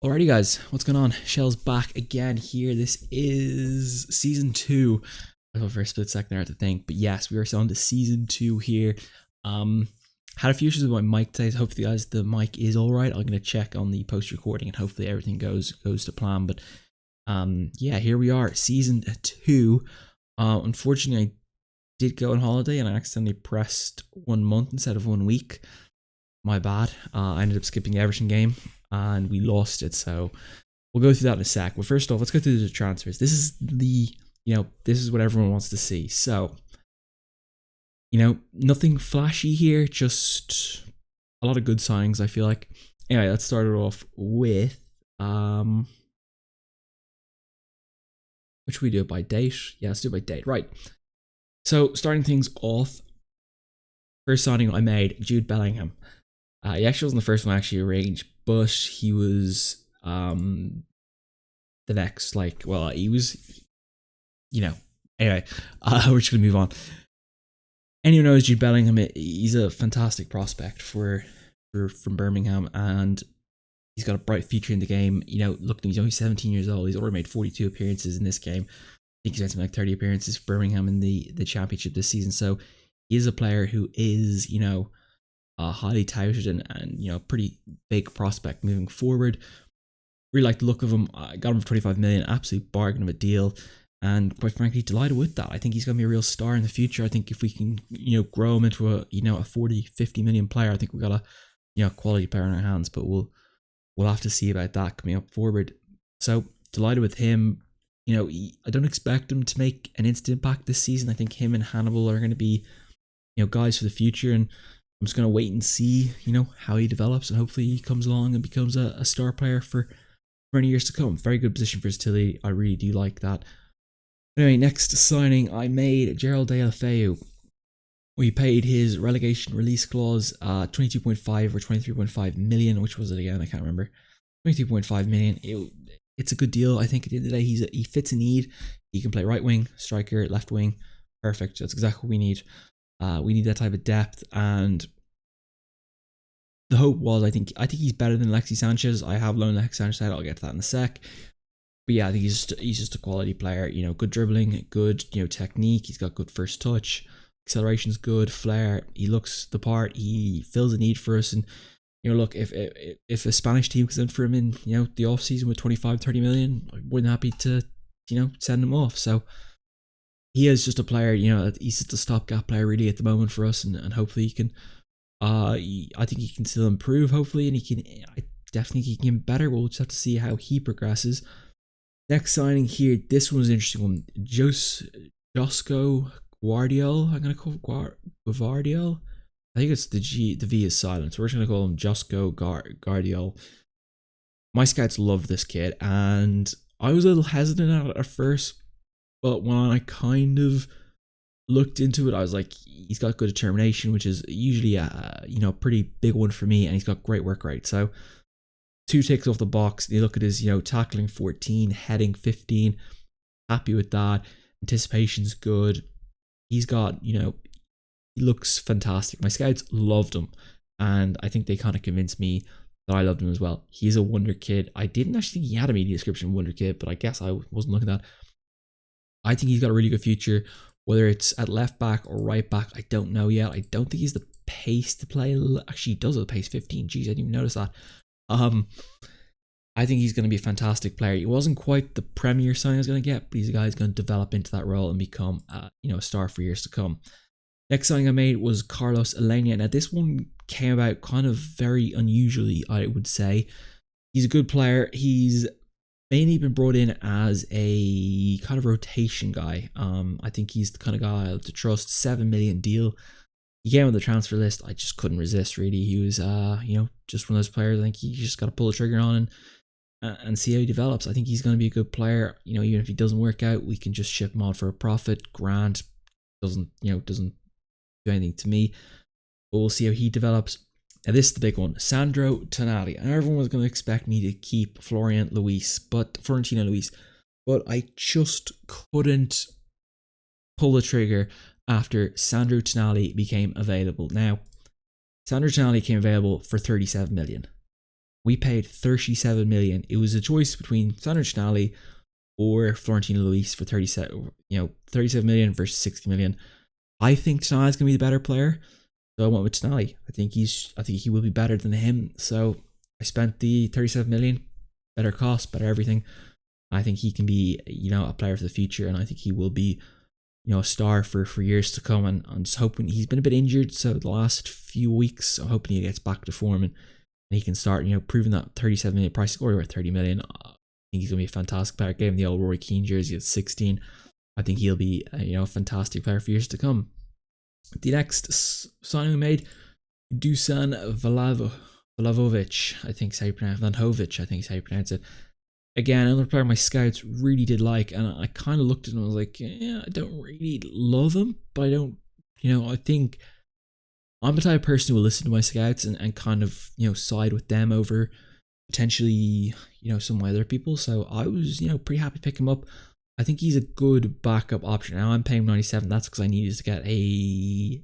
Alrighty guys, what's going on? Shell's back again here. This is season 2. I thought for a split second there I had to think, but yes, we are on to season 2 here. Had a few issues with my mic today, so hopefully guys the mic is alright. I'm gonna check on the post recording and hopefully everything goes to plan. But yeah, here we are, season 2. Unfortunately I did go on holiday and I accidentally pressed 1 month instead of 1 week. My bad. I ended up skipping the Everton game and we lost it, so we'll go through that in a sec. But first off, let's go through the transfers. This is this is what everyone wants to see. So, nothing flashy here, just a lot of good signings, I feel like. Anyway, let's start it off with which we do it by date. Yeah, let's do it by date. Right. So starting things off, first signing I made, Jude Bellingham. He actually wasn't the first one I actually arranged, but he was the next, he was, anyway, we're just gonna move on. Anyone knows Jude Bellingham, he's a fantastic prospect from Birmingham, and he's got a bright future in the game. Look, he's only 17 years old. He's already made 42 appearances in this game. I think he's made something like 30 appearances for Birmingham in the championship this season. So he is a player who is, highly touted and pretty big prospect moving forward. Really like the look of him. I got him for 25 million, absolute bargain of a deal, and quite frankly delighted with that. I think he's going to be a real star in the future. I think if we can grow him into a 40-50 million player, I think we got a quality player in our hands. But we'll have to see about that coming up forward. So delighted with him. I don't expect him to make an instant impact this season. I think him and Hannibal are going to be guys for the future, and I'm just going to wait and see, how he develops, and hopefully he comes along and becomes a star player for many years to come. Very good position for versatility. I really do like that. Anyway, next signing I made, Gerald Deulofeu. We paid his relegation release clause 22.5 or 23.5 million, which was it again? I can't remember. 22.5 million. It's a good deal. I think at the end of the day, he fits a need. He can play right wing, striker, left wing. Perfect. That's exactly what we need. We need that type of depth, and the hope was I think he's better than Alexis Sanchez. I have loaned Alexis Sanchez out. I'll get to that in a sec. But yeah, I think he's just a quality player. Good dribbling, good technique. He's got good first touch, acceleration's good, flair. He looks the part. He fills a need for us. And look, if a Spanish team comes in for him in the off season with 25-30 million, I'm more than happy to send him off. So he is just a player, he's just a stopgap player really at the moment for us, and hopefully he can, I think he can still improve, hopefully, and I definitely think he can get better. We'll just have to see how he progresses. Next signing here, this one was an interesting one. Josko Guardiol, I'm going to call it Guardiol. I think it's the V is silent, so we're just going to call him Josko Guardiol. My scouts loved this kid, and I was a little hesitant at first, but when I kind of looked into it, I was like, he's got good determination, which is usually a pretty big one for me, and he's got great work rate. So 2 ticks off the box. You look at his tackling 14, heading 15. Happy with that. Anticipation's good. He's got he looks fantastic. My scouts loved him, and I think they kind of convinced me that I loved him as well. He's a wonder kid. I didn't actually think he had a media description of wonder kid, but I guess I wasn't looking at that. I think he's got a really good future, whether it's at left back or right back. I don't know yet. I don't think he's the pace to play. Actually, he does have the pace 15. Jeez, I didn't even notice that. I think he's going to be a fantastic player. He wasn't quite the premier signing I was going to get, but he's a guy who's going to develop into that role and become, a star for years to come. Next signing I made was Carlos Elena. Now, this one came about kind of very unusually, I would say. He's a good player. He's mainly been brought in as a kind of rotation guy. I think he's the kind of guy to trust. 7 million deal. He came on the transfer list. I just couldn't resist, really. He was, just one of those players. I think you just got to pull the trigger on and see how he develops. I think he's going to be a good player. Even if he doesn't work out, we can just ship him on for a profit. Grant doesn't do anything to me. But we'll see how he develops. Now this is the big one, Sandro Tonali. And everyone was going to expect me to keep Florentino Luis, but I just couldn't pull the trigger after Sandro Tonali became available. Now, Sandro Tonali came available for 37 million. We paid 37 million. It was a choice between Sandro Tonali or Florentino Luis for 37 million versus 60 million. I think Tonali's gonna be the better player, so I went with Tonali. I think he will be better than him. So I spent the 37 million, better cost, better everything. I think he can be, a player for the future, and I think he will be, a star for years to come. And I'm just hoping, he's been a bit injured, so the last few weeks, I'm hoping he gets back to form and he can start, proving that 37 million price is already worth 30 million. I think he's gonna be a fantastic player. Gave him the old Rory Keane jersey at 16. I think he'll be, a fantastic player for years to come. The next signing we made, Dusan Vlahovic, I think is how you pronounce it. Vlahovic, I think is how you pronounce it. Again, another player my scouts really did like, and I kind of looked at him and was like, yeah, I don't really love him, but I don't, I think I'm the type of person who will listen to my scouts and kind of, side with them over potentially, some of my other people. So I was, pretty happy to pick him up. I think he's a good backup option. Now I'm paying 97. That's because I needed to get a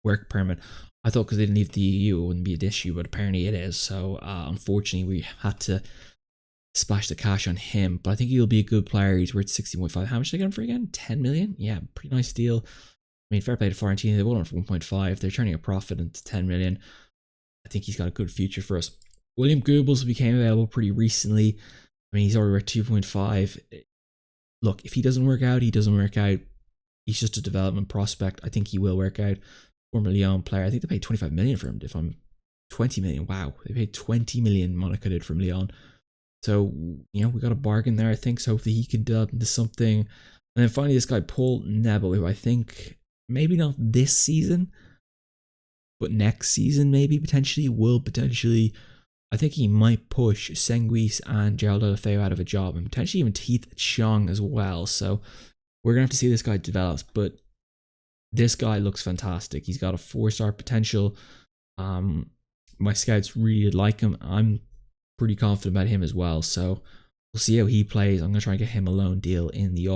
work permit. I thought because they didn't leave the EU, it wouldn't be an issue, but apparently it is. So unfortunately, we had to splash the cash on him. But I think he'll be a good player. He's worth 60.5. How much did they get him for again? 10 million? Yeah, pretty nice deal. I mean, fair play to Fiorentina. They bought him for 1.5. They're turning a profit into 10 million. I think he's got a good future for us. William Goebbels became available pretty recently. I mean, he's already worth 2.5. Look, if he doesn't work out, he doesn't work out. He's just a development prospect. I think he will work out. Former Lyon player. I think they paid 25 million for him. If I'm 20 million. Wow. They paid 20 million Monaco did from Lyon. So, we got a bargain there, I think. So hopefully he can develop into something. And then finally, this guy, Paul Nebel, who I think maybe not this season, but next season, maybe potentially. I think he might push Senguis and Gerald Olafeo out of a job, and potentially even Teeth Chong as well. So we're going to have to see this guy develops, but this guy looks fantastic. He's got a 4-star potential. My scouts really like him. I'm pretty confident about him as well. So we'll see how he plays. I'm going to try and get him a loan deal in the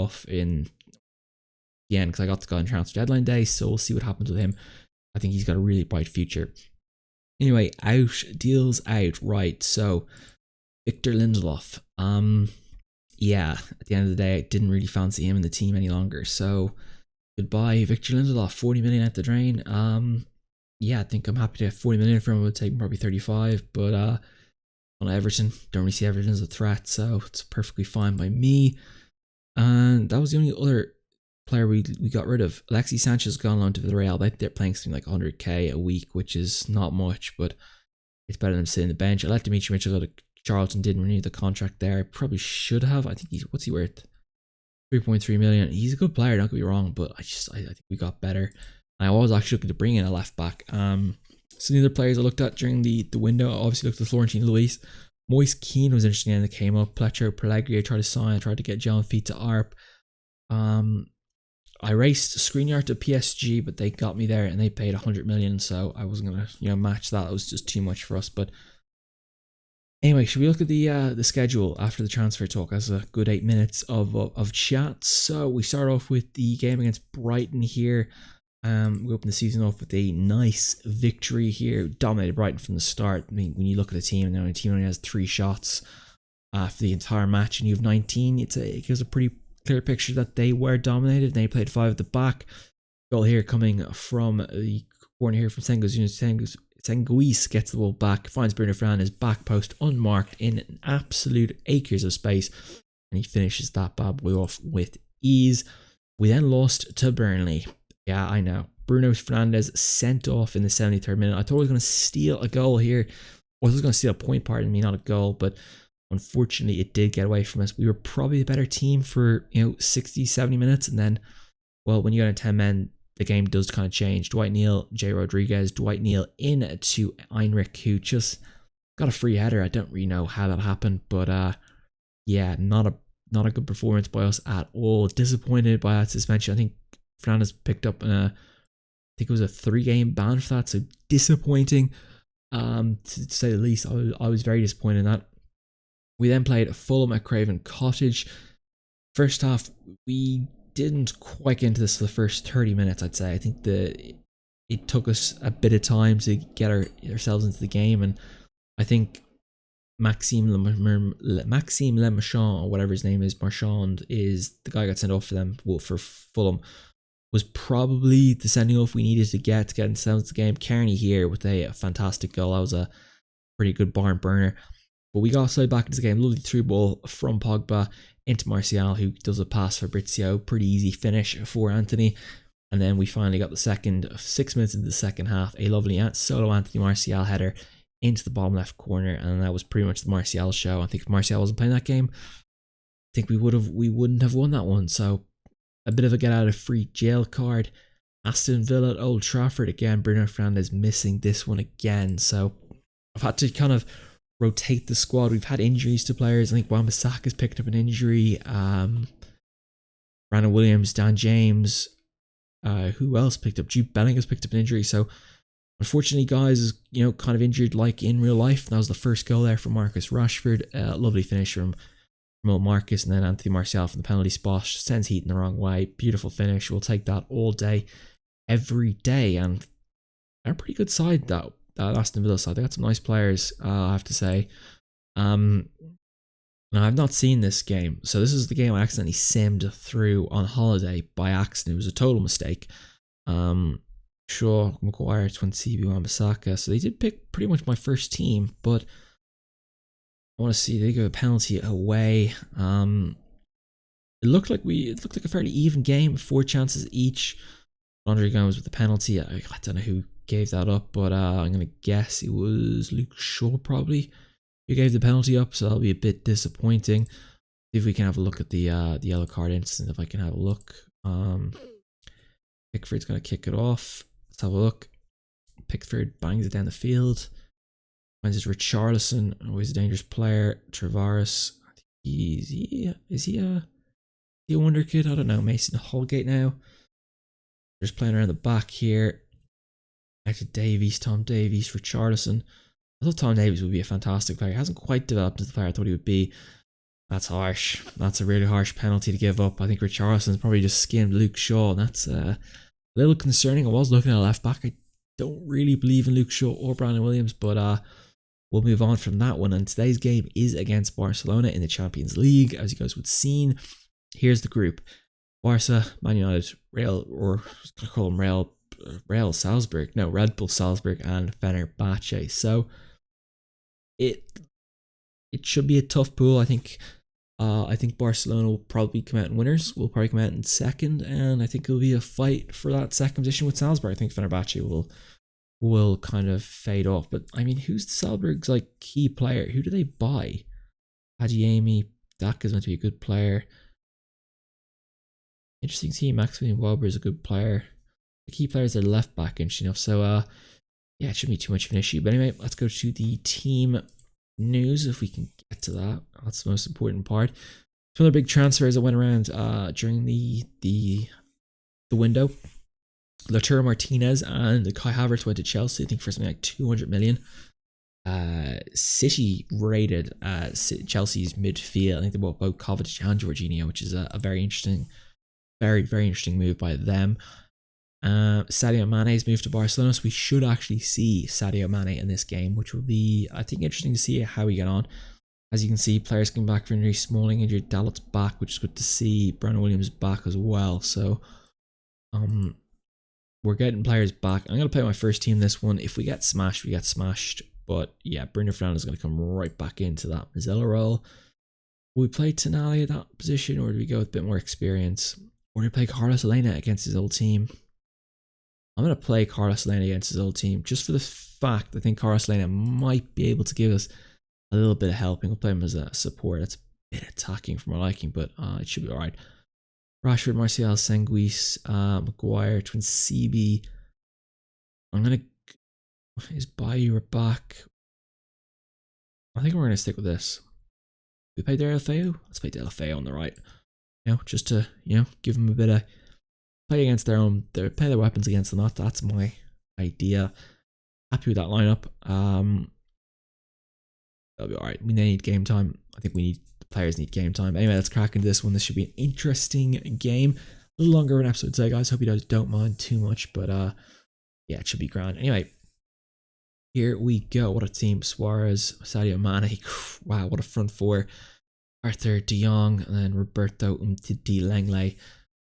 end because I got the guy on transfer deadline day. So we'll see what happens with him. I think he's got a really bright future. Anyway, deals out. Right, so Victor Lindelof. Yeah, at the end of the day, I didn't really fancy him in the team any longer. So goodbye, Victor Lindelof. 40 million at the drain. Yeah, I think I'm happy to have 40 million from him. It would take probably 35, but on Everton, don't really see Everton as a threat, so it's perfectly fine by me. And that was the only other player we got rid of. Alexis Sanchez gone on to Villarreal. I think they're playing something like 100k a week, which is not much, but it's better than sitting on the bench. I let Dimitri Mitchell go to Charlton, didn't renew the contract there. Probably should have. I think what's he worth? 3.3 million. He's a good player, don't get me wrong, but I think we got better. I was actually looking to bring in a left back. Some of the other players I looked at during the window, I obviously looked at Florentino Luis. Moise Keane was interesting and that came up. Pletro Pellegrini I tried to sign. I tried to get John Feet to ARP. I raced Skriniar to PSG, but they got me there and they paid 100 million, so I wasn't gonna match that. It was just too much for us. But anyway, should we look at the schedule after the transfer talk? That's a good 8 minutes of chat. So we start off with the game against Brighton here. We open the season off with a nice victory here. Dominated Brighton from the start. I mean, when you look at the team, and the team only has 3 shots for the entire match, and you have 19, it gives a pretty clear picture that they were dominated. They played 5 at the back. Goal here coming from the corner here from Senguis gets the ball back, finds Bruno Fernandes back post unmarked in absolute acres of space, and he finishes that bad boy off with ease. We then lost to Burnley. Yeah, I know. Bruno Fernandes sent off in the 73rd minute. I thought I was going to steal a goal here. Well, I was going to steal a point, pardon me, not a goal, but unfortunately it did get away from us. We were probably the better team for 60, 70 minutes, and then, well, when you got a 10 men, the game does kind of change. Dwight Neal, Jay Rodriguez, Dwight Neal in to Heinrich, who just got a free header. I don't really know how that happened, but yeah, not a good performance by us at all. Disappointed by that suspension. I think Fernandes picked up I think it was a 3-game ban for that, so disappointing to say the least. I was very disappointed in that. We then played Fulham at Craven Cottage. First half, we didn't quite get into this for the first 30 minutes, I'd say. I think it took us a bit of time to get ourselves into the game, and I think Maxime Le Marchand, or whatever his name is, Marchand, is the guy who got sent off for them, for Fulham, was probably the sending off we needed to get into the game. Kearney here with a fantastic goal. That was a pretty good barn burner. But we got side back into the game. Lovely through ball from Pogba into Martial, who does a pass for Fabrizio. Pretty easy finish for Anthony. And then we finally got the 6 minutes into the second half, a lovely solo Anthony Martial header into the bottom left corner, and that was pretty much the Martial show. I think if Martial wasn't playing that game, I think we wouldn't have won that one. So a bit of a get out of free jail card. Aston Villa at Old Trafford again. Bruno Fernandes missing this one again. So I've had to kind of rotate the squad. We've had injuries to players. I think Wan-Bissaka's picked up an injury. Brandon Williams, Dan James. Who else picked up? Jude Bellingham's picked up an injury. So unfortunately, guys, is kind of injured like in real life. That was the first goal there for Marcus Rashford. Lovely finish from Marcus, and then Anthony Martial from the penalty spot sends Heat in the wrong way. Beautiful finish. We'll take that all day, every day, and they're a pretty good side that Aston Villa side. They got some nice players, I have to say. Now I've not seen this game, so this is the game I accidentally simmed through on holiday by accident. It was a total mistake. Shaw, Maguire, Twansibi, Wan-Bissaka. So they did pick pretty much my first team, but I want to see they go a penalty away. It looked like a fairly even game, 4 chances each. Andre Gomes with the penalty. I don't know who gave that up, but I'm gonna guess it was Luke Shaw probably who gave the penalty up. So that'll be a bit disappointing. See if we can have a look at the yellow card incident. If I can have a look. Pickford's gonna kick it off. Let's have a look. Pickford bangs it down the field. Finds his Richarlison, always a dangerous player. Travaris, is he a wonder kid? I don't know. Mason Holgate now. Just playing around the back here. Back to Davies, Tom Davies, Richarlison. I thought Tom Davies would be a fantastic player. He hasn't quite developed as the player I thought he would be. That's harsh. That's a really harsh penalty to give up. I think Richarlison's probably just skimmed Luke Shaw, and that's a little concerning. I was looking at left back. I don't really believe in Luke Shaw or Brandon Williams, but we'll move on from that one. And today's game is against Barcelona in the Champions League, as you guys would have seen. Here's the group: Barca, Man United, Real Salzburg, no, Red Bull Salzburg, and Fenerbahce. So it should be a tough pool. I think Barcelona will probably come out in winners. We'll probably come out in second, and I think it'll be a fight for that second position with Salzburg. I think Fenerbahce will kind of fade off. But I mean, who's Salzburg's key player? Who do they buy? Adeyemi, Daka's meant to be a good player. Interesting team. Maximilian Wauber is a good player. The key players are left back, interesting enough. So yeah, it shouldn't be too much of an issue. But anyway, let's go to the team news if we can get to that. That's the most important part. Some other big transfers that went around during the window. Lautaro Martinez and Kai Havertz went to Chelsea, I think, for something like 200 million. City raided Chelsea's midfield. I think they bought both Kovacic and Jorginho, which is a very interesting, very interesting move by them. Sadio Mane's moved to Barcelona, so we should actually see Sadio Mane in this game, which will be, I think, interesting to see how we get on. As you can see, players coming back for injury. Smalling injured, Dalot's back, which is good to see. Brandon Williams back as well. So we're getting players back. I'm going to play my first team this one. If we get smashed, we get smashed. But yeah, Bruno Fernandes is going to come right back into that Mazzella role. Will we play Tonali at that position, or do we go with a bit more experience? Or do we play Carlos Elena against his old team? I'm going to play Carlos Elena against his old team, just for the fact I think Carlos Elena might be able to give us a little bit of helping. We'll play him as a support. That's a bit attacking for my liking, but it should be alright. Rashford, Martial, Senguis, Maguire, Twansibi. I'm going to... Is Bayer back? I think we're going to stick with this. We play Deulofeu? Let's play Deulofeu on the right. Just to, give them a bit of... Play against play their weapons against them. That's my idea. Happy with that lineup. That'll be alright. We need game time. I think the players need game time. Anyway, let's crack into this one. This should be an interesting game. A little longer of an episode today, guys. Hope you guys don't mind too much, but yeah, it should be grand. Anyway, Here we go. What a team. Suarez, Sadio Mane. Wow, what a front four. Arthur, De Jong, and then Roberto Umtiti, Langley,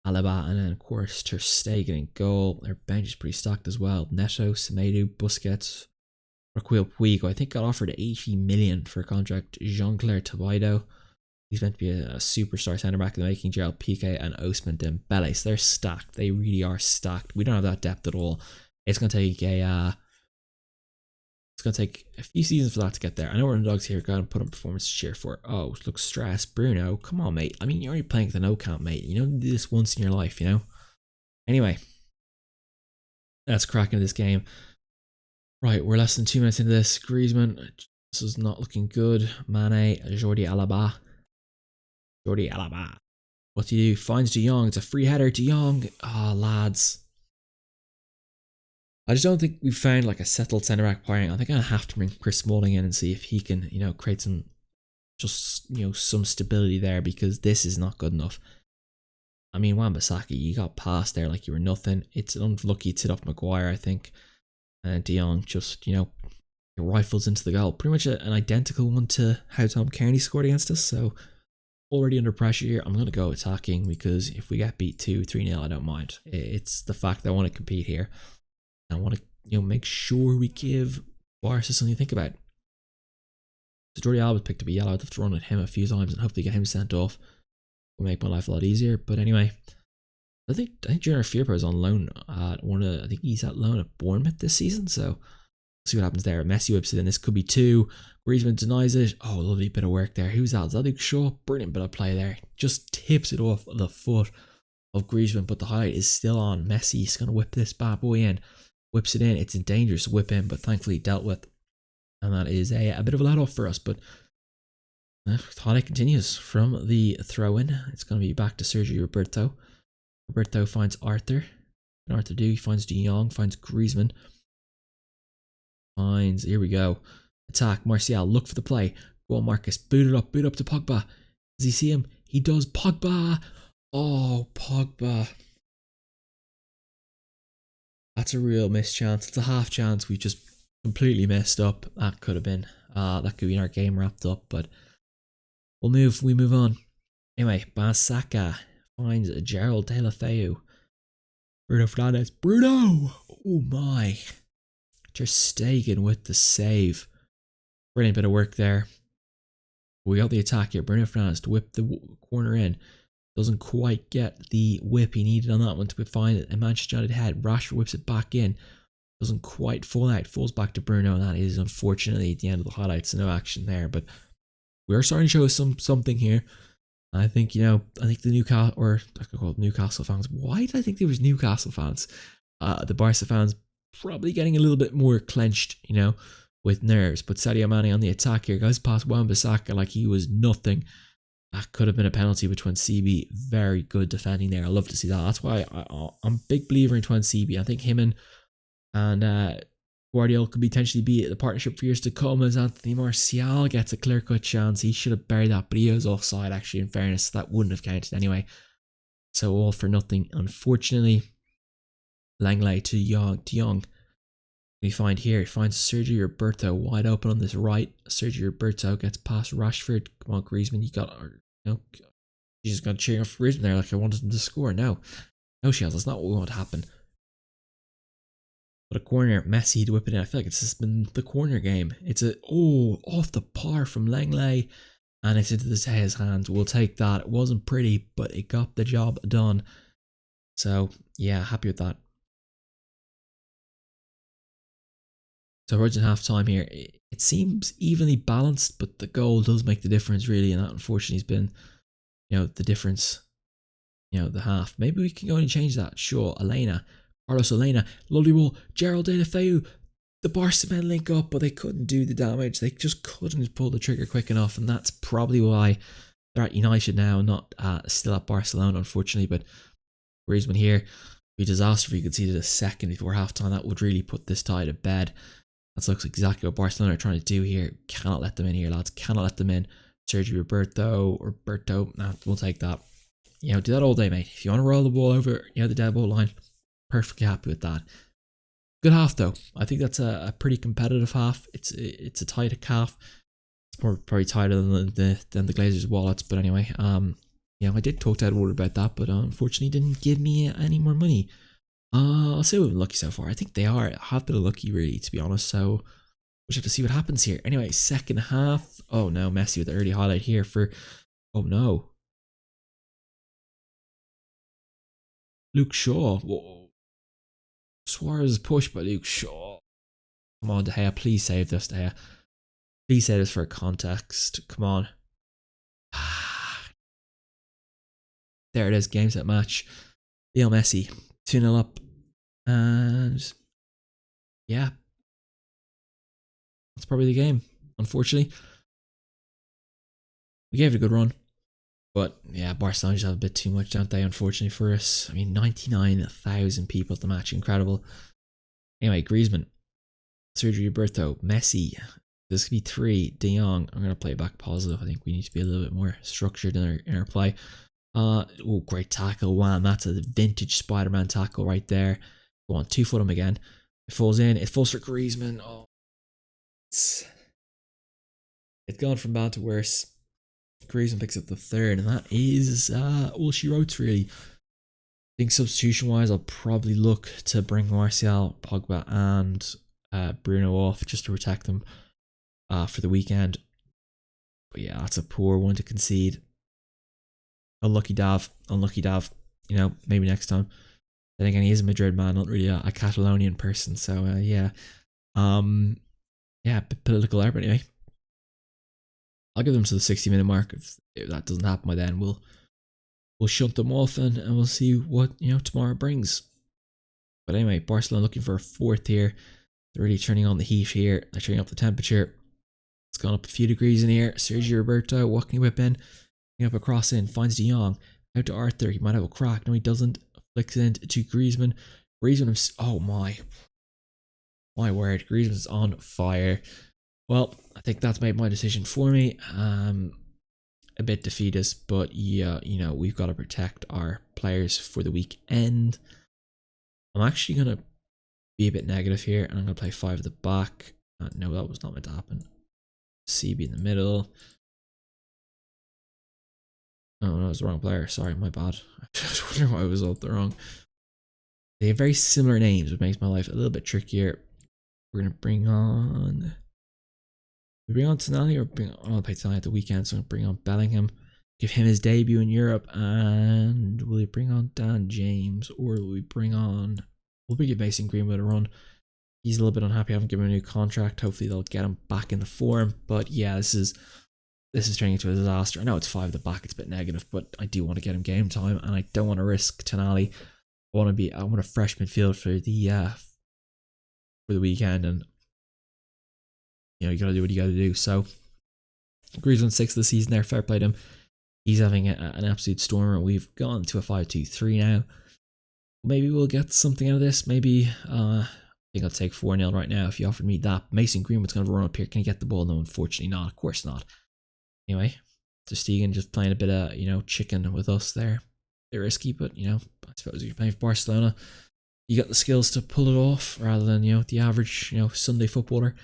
Alaba, and then of course Ter Stegen in goal. Their bench is pretty stacked as well. Neto, Semedo, Busquets, Raquel Puig, I think got offered 80 million for a contract. Jean-Claire Todibo. He's meant to be a superstar centre back in the making. Gerald Piqué and Ousmane Dembele. So they're stacked. They really are stacked. We don't have that depth at all. It's gonna take a few seasons for that to get there. I know we're underdogs here. Got to put on performance to cheer for. Oh, look, stress. Bruno, come on, mate. I mean, you're only playing at the no count, mate. You don't do this once in your life, you know? Anyway, let's crack into this game. Right, we're less than 2 minutes into this. Griezmann, this is not looking good. Mane, Jordi Alaba. What do you do? Finds De Jong. It's a free header. De Jong. Ah, lads. I just don't think we've found like a settled centre back pairing. I think I have to bring Chris Smalling in and see if he can, create some, some stability there, because this is not good enough. I mean, Wan-Bissaka, you got past there like you were nothing. It's an unlucky tit off Maguire, I think. And De Jong just, rifles into the goal. Pretty much an identical one to how Tom Kearney scored against us. So already under pressure here. I'm going to go attacking, because if we get beat 2-3-0, I don't mind. It's the fact that I want to compete here. I want to, make sure we give Barca something to think about. So Jordi Alba picked up a yellow. I'd have to run at him a few times and hopefully get him sent off. Will make my life a lot easier. But anyway, I think Junior Firpo is on loan at I think he's at loan at Bournemouth this season. So we'll see what happens there. Messi whips it in. This could be 2. Griezmann denies it. Oh, lovely bit of work there. Who's that? Is that Luke Shaw? Brilliant bit of play there. Just tips it off the foot of Griezmann, but the highlight is still on. Messi's going to whip this bad boy in. Whips it in. It's in dangerous to whip in, but thankfully dealt with. And that is a bit of a let off for us. But the highlight continues from the throw in. It's going to be back to Sergio Roberto. Roberto finds Arthur. What Arthur do? He finds De Jong, finds Griezmann. Here we go. Attack. Martial, look for the play. Go on, Marcus. Boot it up to Pogba. Does he see him? He does. Pogba. Oh, Pogba. That's a real missed chance. It's a half chance. We just completely messed up. That could have been. That could be our game wrapped up. But we move on. Anyway, Basaka finds Gerald Deulofeu. Bruno Fernandes. Bruno! Oh my. Ter Stegen with the save. Brilliant bit of work there. We got the attack here. Bruno Fernandes to whip the corner in. Doesn't quite get the whip he needed on that one to find it. A Manchester United head. Rashford whips it back in. Doesn't quite fall out. Falls back to Bruno, and that is unfortunately at the end of the highlights. No action there, but we are starting to show something here. I think, I think the Newcastle, or I could call it Newcastle fans. Why did I think there was Newcastle fans? The Barca fans probably getting a little bit more clenched, with nerves. But Sadio Mane on the attack here goes past Wan-Bissaka like he was nothing. That could have been a penalty with CB. Very good defending there. I love to see that. That's why I'm a big believer in CB. I think him and Guardiola could potentially be the partnership for years to come, as Anthony Martial gets a clear-cut chance. He should have buried that, but he was offside, actually, in fairness. That wouldn't have counted anyway. So all for nothing, unfortunately. Langley to De Jong. We find here, he finds Sergio Roberto wide open on this right. Sergio Roberto gets past Rashford. Come on, Griezmann, you just got to cheer for Griezmann there like I wanted him to score. No, Shellz, that's not what we want to happen. But a corner, Messi to whip it in. I feel like it's just been the corner game. It's off the par from Langley, and it's into the Zeha's hands. We'll take that. It wasn't pretty, but it got the job done. So yeah, happy with that. So we're in half time here. It seems evenly balanced, but the goal does make the difference, really, and that unfortunately has been, the difference, the half. Maybe we can go and change that. Sure, Carlos Elena, lovely ball. Gerald Deulofeu. The Barca men link up, but they couldn't do the damage. They just couldn't pull the trigger quick enough, and that's probably why they're at United now, not still at Barcelona, unfortunately. But Griezmann here, it'd be a disaster if we conceded a second before halftime. That would really put this tie to bed. That looks exactly what Barcelona are trying to do here. Cannot let them in here, lads. Cannot let them in. Sergio Roberto. Nah, we'll take that. Do that all day, mate. If you want to roll the ball over, the dead ball line, perfectly happy with that. Good half though. I think that's a pretty competitive half. It's a tight half. It's probably tighter than the Glazers' wallets. But anyway, I did talk to Edward about that, but unfortunately didn't give me any more money. I'll say we've been lucky so far. I think they have been lucky, really, to be honest. So we'll just have to see what happens here. Anyway, second half. Oh no, Messi with the early highlight here for. Oh no, Luke Shaw. Whoa. Suarez pushed by Luke Shaw. Come on, De Gea, please save this, De Gea. Please save this for context. Come on. There it is, game set match. Leo Messi, 2-0 up. And yeah, that's probably the game. Unfortunately, we gave it a good run. But yeah, Barcelona just have a bit too much, don't they, unfortunately for us. I mean, 99,000 people at the match. Incredible. Anyway, Griezmann, Sergio Roberto, Messi. This could be 3. De Jong. I'm going to play back positive. I think we need to be a little bit more structured in our play. Oh, great tackle. Wow, that's a vintage Spider-Man tackle right there. Go on, 2-foot him again. It falls in. It falls for Griezmann. Oh, it's gone from bad to worse. Griezmann picks up the 3rd, and that is all she wrote, really. I think substitution-wise, I'll probably look to bring Martial, Pogba, and Bruno off just to protect them for the weekend. But yeah, that's a poor one to concede. Unlucky Dav. You know, maybe next time. Then again, he is a Madrid man, not really a Catalonian person. So yeah, political there. But anyway, I'll give them to the 60-minute mark. If that doesn't happen by then, we'll shut them off and we'll see what tomorrow brings. But anyway, Barcelona looking for a 4th here. They're really turning on the heat here. They're turning up the temperature. It's gone up a few degrees in here. Sergio Roberto, what can he whip in? Up a cross in, finds De Jong. Out to Arthur. He might have a crack. No, he doesn't. Flicks into Griezmann. Oh my word. Griezmann's on fire. Well, I think that's made my decision for me. A bit defeatist, but yeah, we've got to protect our players for the weekend. I'm actually going to be a bit negative here, and I'm going to play 5 at the back. No, that was not meant to happen. CB in the middle. Oh, no, it was the wrong player. Sorry, my bad. I was wondering why I was up the wrong. They have very similar names, which makes my life a little bit trickier. We're going to bring on... We bring on Tonali or I'll play Tonali at the weekend, so I'm going to bring on Bellingham. Give him his debut in Europe. And will we bring on Dan James? Or will we bring on... We'll bring Mason Greenwood a run. He's a little bit unhappy. I haven't given him a new contract. Hopefully they'll get him back in the form. But yeah, this is turning into a disaster. I know it's 5 at the back, it's a bit negative, but I do want to get him game time, and I don't want to risk Tonali. I want a fresh midfield for the weekend, and you gotta do what you gotta do. So Griezmann 6th of the season there, fair play to him. He's having an absolute stormer. We've gone to a 5-2-3 now. Maybe we'll get something out of this. Maybe I think I'll take 4-0 right now if you offered me that. Mason Greenwood's gonna run up here. Can he get the ball? No, unfortunately not. Of course not. Anyway, Ter Stegen just playing a bit of, chicken with us there. They're risky, but, I suppose if you're playing for Barcelona, you got the skills to pull it off rather than, the average, Sunday footballer.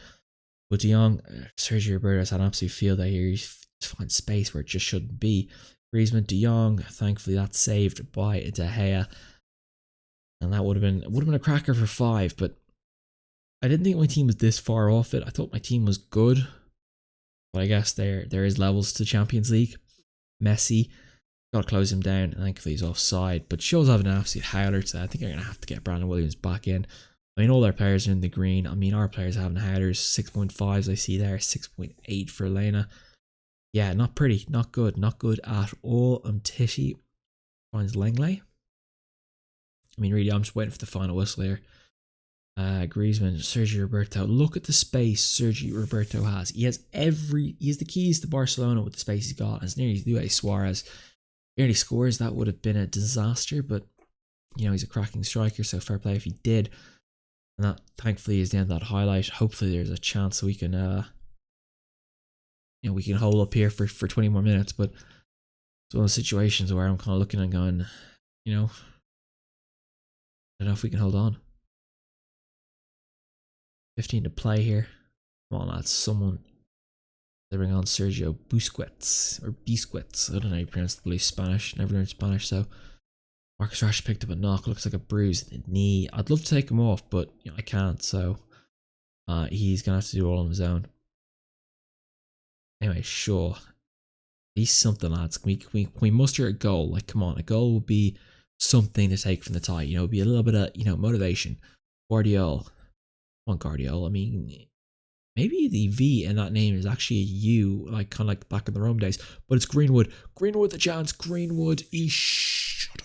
But De Jong, Sergio Roberto's had an absolute field out here. He's finding space where it just shouldn't be. Griezmann, De Jong, thankfully that's saved by De Gea. And that would have been a cracker for 5, but I didn't think my team was this far off it. I thought my team was good. But I guess there is levels to Champions League. Messi, got to close him down. Thankfully he's offside. But Shellz having an absolute howler today. I think I'm going to have to get Brandon Williams back in. I mean, all our players are in the green. I mean, our players are having howlers. 6.5s I see there. 6.8 for Elena. Yeah, not pretty. Not good. Not good at all. Titty finds Langley. I mean, really, I'm just waiting for the final whistle here. Griezmann, Sergio Roberto. Look at the space Sergio Roberto has. He has the keys to Barcelona with the space he's got. As nearly Luis Suarez nearly scores, that would have been a disaster. But he's a cracking striker, so fair play if he did. And that thankfully is the end of that highlight. Hopefully, there's a chance we can, we can hold up here for 20 more minutes. But it's one of those situations where I'm kind of looking and going, I don't know if we can hold on. 15 to play here. Come on, lads. Someone. They bring on Sergio Busquets. Or Biscuits. I don't know how you pronounce the blue Spanish. Never learned Spanish, so. Marcus Rashford picked up a knock. Looks like a bruise in the knee. I'd love to take him off, but you know, I can't, so. He's going to have to do it all on his own. Anyway, sure. Be something, lads. Can we muster a goal? Like, come on. A goal would be something to take from the tie. You know, it'd be a little bit of, you know, motivation. Guardiola. Come on, Guardiola. I mean, maybe the V in that name is actually a U, like kind of like back in the Rome days. But it's Greenwood. Greenwood the chance. Greenwood. He should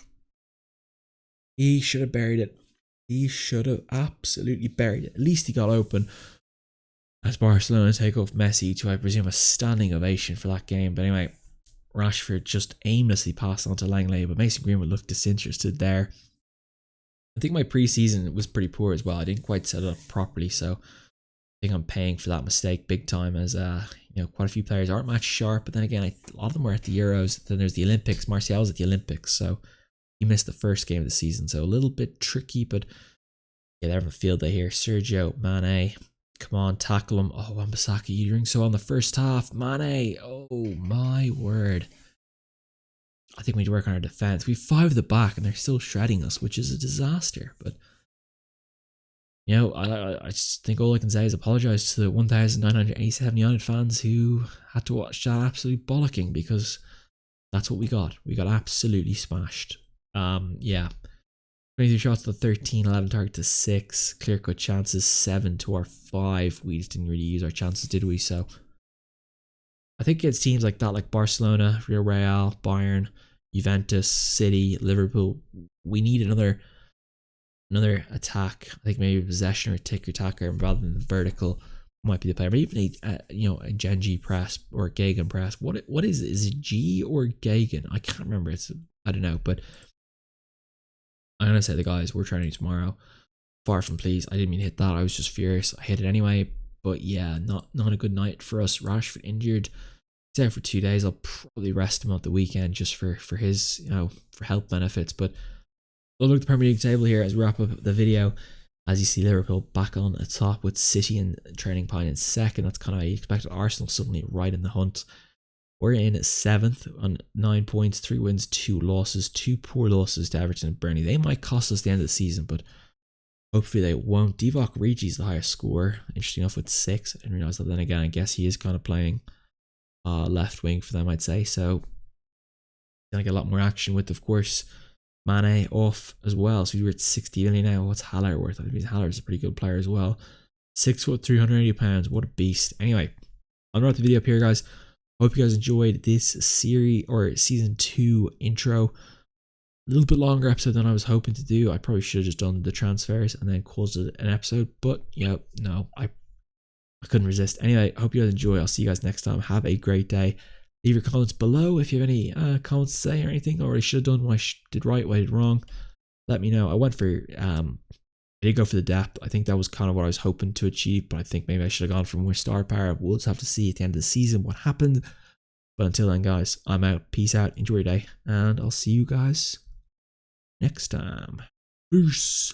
have buried it. He should have absolutely buried it. At least he got open. As Barcelona take off Messi to, I presume, a standing ovation for that game. But anyway, Rashford just aimlessly passed on to Langley, but Mason Greenwood looked disinterested there. I think my preseason was pretty poor as well. I didn't quite set it up properly, so I think I'm paying for that mistake big time. As you know, quite a few players aren't match sharp, but then again, a lot of them were at the Euros. Then there's the Olympics. Martial's at the Olympics, so he missed the first game of the season, so a little bit tricky. But yeah, they're having a field day here. Sergio, Mane. Come on, tackle him. Oh, Wan-Bissaka, you doing so on the first half. Mane, oh my word. I think we need to work on our defense. We have 5 at the back and they're still shredding us, which is a disaster. But, you know, I just think all I can say is apologize to the 1,987 United fans who had to watch that absolute bollocking, because that's what we got. We got absolutely smashed. Yeah. 23 shots to 13, 11 target to 6, clear cut chances 7 to our 5. We just didn't really use our chances, did we? So I think it's teams like that, like Barcelona, Real, Bayern, Juventus, City, Liverpool. We need another attack. I think maybe possession or ticker tacker rather than vertical might be the player. But even a Genji press or Gagan press. What is it? Is it G or Gagan? I can't remember. I don't know, but I'm going to say the guys, we're training tomorrow. Far from pleased. I didn't mean to hit that. I was just furious. I hit it anyway. But yeah, not a good night for us. Rashford injured. He's out for 2 days. I'll probably rest him at the weekend just for his, you know, for health benefits. But we'll look at the Premier League table here as we wrap up the video. As you see, Liverpool back on the top with City and Training Pine in second. That's kind of how you expected. Arsenal suddenly right in the hunt. We're in at 7th on 9 points, 3 wins, 2 losses, 2 poor losses to Everton and Burnley. They might cost us the end of the season, but hopefully they won't. Divock Origi's the highest scorer, interesting enough, with 6. I didn't realise that. Then again, I guess he is kind of playing left wing for them, I'd say. So gonna get a lot more action with, of course, Mane off as well. So we're at 60 million now. What's Haller worth? I think Haller is a pretty good player as well. 6 foot, 380 pounds. What a beast. Anyway, I'll wrap the video up here, guys. Hope you guys enjoyed this series or season 2 intro. A little bit longer episode than I was hoping to do. I probably should have just done the transfers and then closed it an episode. But yeah, no, I couldn't resist. Anyway, I hope you guys enjoy. I'll see you guys next time. Have a great day. Leave your comments below if you have any comments to say or anything. Or I should have done what I did right, what I did wrong. Let me know. I went for I did go for the depth. I think that was kind of what I was hoping to achieve, but I think maybe I should have gone for more star power. We'll just have to see at the end of the season what happened. But until then, guys, I'm out. Peace out. Enjoy your day. And I'll see you guys next time. Peace.